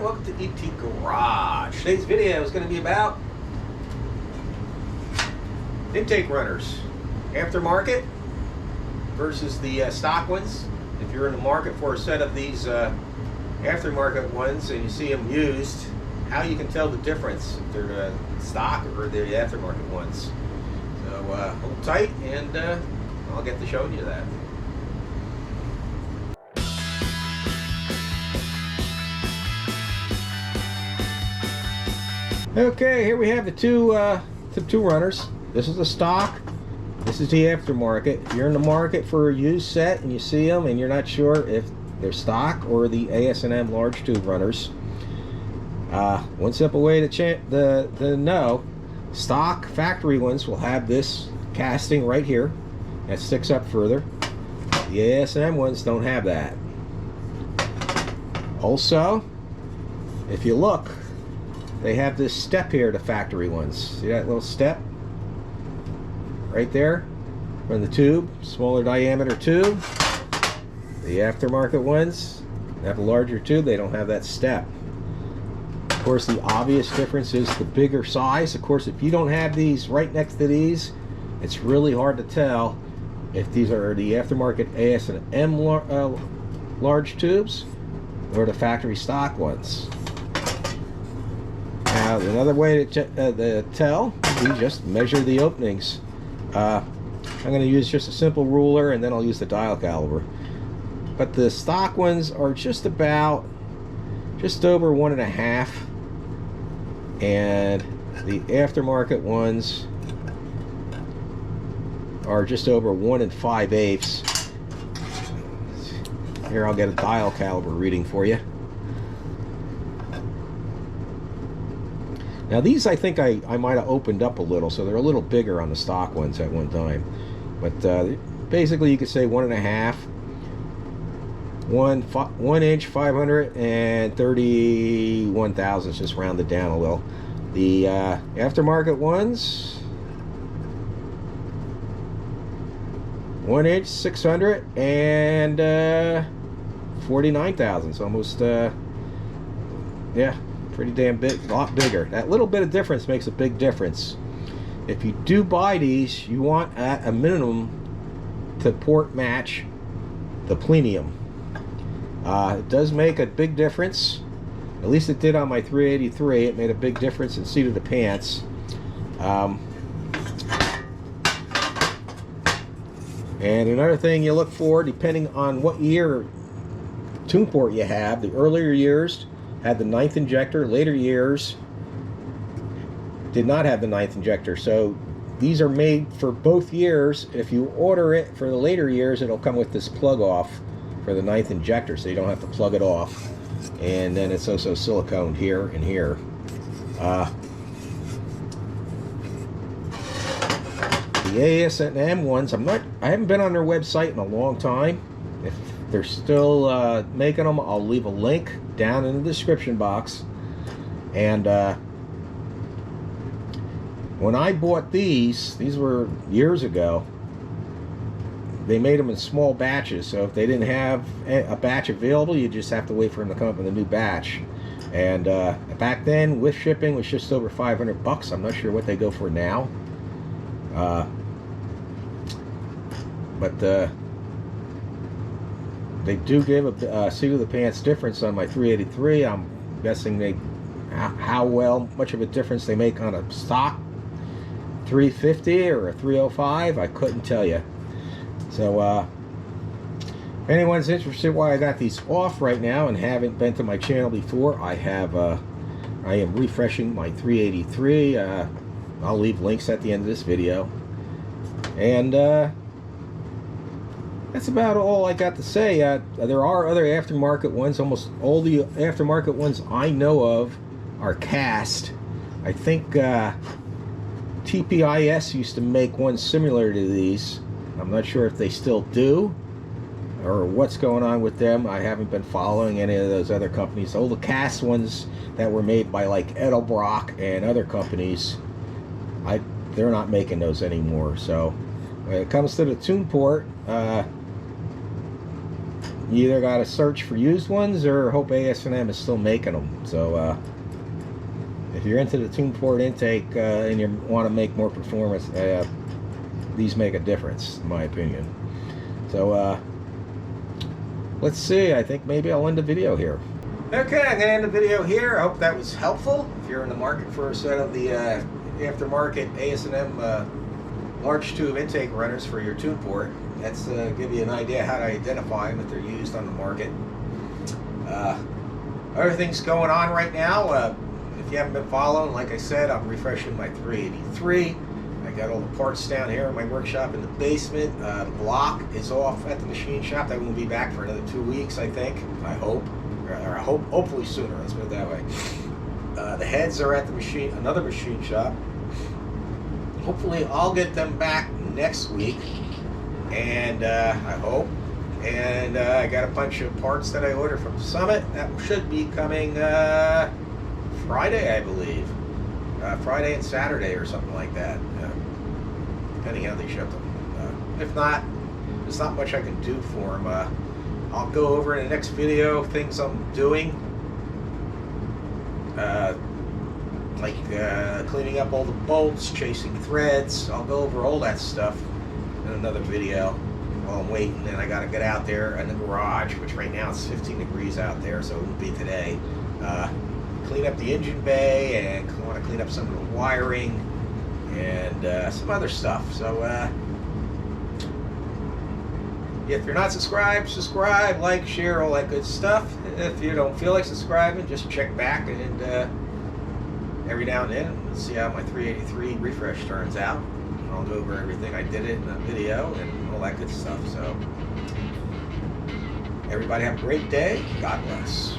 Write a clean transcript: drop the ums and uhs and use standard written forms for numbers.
welcome to ET Garage. Today's video is going to be about intake runners, aftermarket versus the stock ones. If you're in the market for a set of these aftermarket ones and you see them used, how you can tell the difference if they're stock or the aftermarket ones. So hold tight and I'll get to showing you that. Okay, here we have the two runners. This is the stock. This is the aftermarket. If you're in the market for a used set and you see them and you're not sure if they're stock or the AS&M large tube runners, one simple way to know: stock factory ones will have this casting right here that sticks up further. The AS&M ones don't have that. Also, if you look, they have this step here, the factory ones. See that little step right there from the tube, smaller diameter tube. The aftermarket ones have a larger tube, they don't have that step. Of course, the obvious difference is the bigger size. Of course, if you don't have these right next to these, it's really hard to tell if these are the aftermarket AS&M large tubes or the factory stock ones. Now, another way to tell, we just measure the openings. I'm going to use just a simple ruler and then I'll use the dial caliber. But the stock ones are just over 1.5, and the aftermarket ones are just over 1 5/8. Here, I'll get a dial caliber reading for you. Now these, I think I might have opened up a little, so they're a little bigger on the stock ones at one time. But basically you could say 1.5, 1 inch, 531 thousandths, just rounded down a little. The aftermarket ones, 1 inch, 649 thousandths, almost, yeah. Pretty damn big, a lot bigger. That little bit of difference makes a big difference. If you do buy these, you want at a minimum to port match the plenum. It does make a big difference. At least it did on my 383. It made a big difference in seat of the pants. And another thing you look for, depending on what year tune port you have, the earlier years had the 9th injector, later years did not have the 9th injector. So these are made for both years. If you order it for the later years, it'll come with this plug off for the 9th injector, so you don't have to plug it off. And then it's also siliconed here and here. The AS&M ones, I haven't been on their website in a long time. If they're still making them, I'll leave a link down in the description box. And when I bought these were years ago, they made them in small batches, so if they didn't have a batch available, you just have to wait for them to come up with a new batch. And back then, with shipping, was just over 500 bucks. I'm not sure what they go for now, but they do give a seat of the pants difference on my 383. I'm guessing how much of a difference they make on a stock 350 or a 305. I couldn't tell you. So if anyone's interested why I got these off right now and haven't been to my channel before, I am refreshing my 383. I'll leave links at the end of this video. And that's about all I got to say. There are other aftermarket ones. Almost all the aftermarket ones I know of are cast. I think TPI AS used to make one similar to these. I'm not sure if they still do or what's going on with them. I haven't been following any of those other companies. All the cast ones that were made by like Edelbrock and other companies, they're not making those anymore. So when it comes to the tune port, you either got to search for used ones or hope AS&M is still making them. So if you're into the tune port intake and you want to make more performance, these make a difference, in my opinion. So let's see. I think maybe I'll end the video here. Okay, I'm going to end the video here. I hope that was helpful. If you're in the market for a set of the aftermarket AS&M large tube intake runners for your tune port, that's give you an idea how to identify them if they're used on the market. Other things going on right now, if you haven't been following, like I said, I'm refreshing my 383. I got all the parts down here in my workshop in the basement. The block is off at the machine shop. That won't be back for another 2 weeks, I think. I hope. Or I hope, hopefully sooner, let's put it that way. The heads are at the machine, another machine shop. Hopefully I'll get them back next week, and I hope. And I got a bunch of parts that I ordered from Summit that should be coming Friday, I believe. Friday and Saturday or something like that, depending how they ship them. If not, there's not much I can do for them. I'll go over in the next video things I'm doing, like cleaning up all the bolts, chasing threads. I'll go over all that stuff in another video while I'm waiting. And I got to get out there in the garage, which right now it's 15 degrees out there, so it won't be today. Clean up the engine bay, and I want to clean up some of the wiring and some other stuff. So if you're not subscribed, subscribe, like, share, all that good stuff. If you don't feel like subscribing, just check back and every now and then see how my 383 refresh turns out. I'll go over everything I did it in a video and all that good stuff. So everybody have a great day. God bless.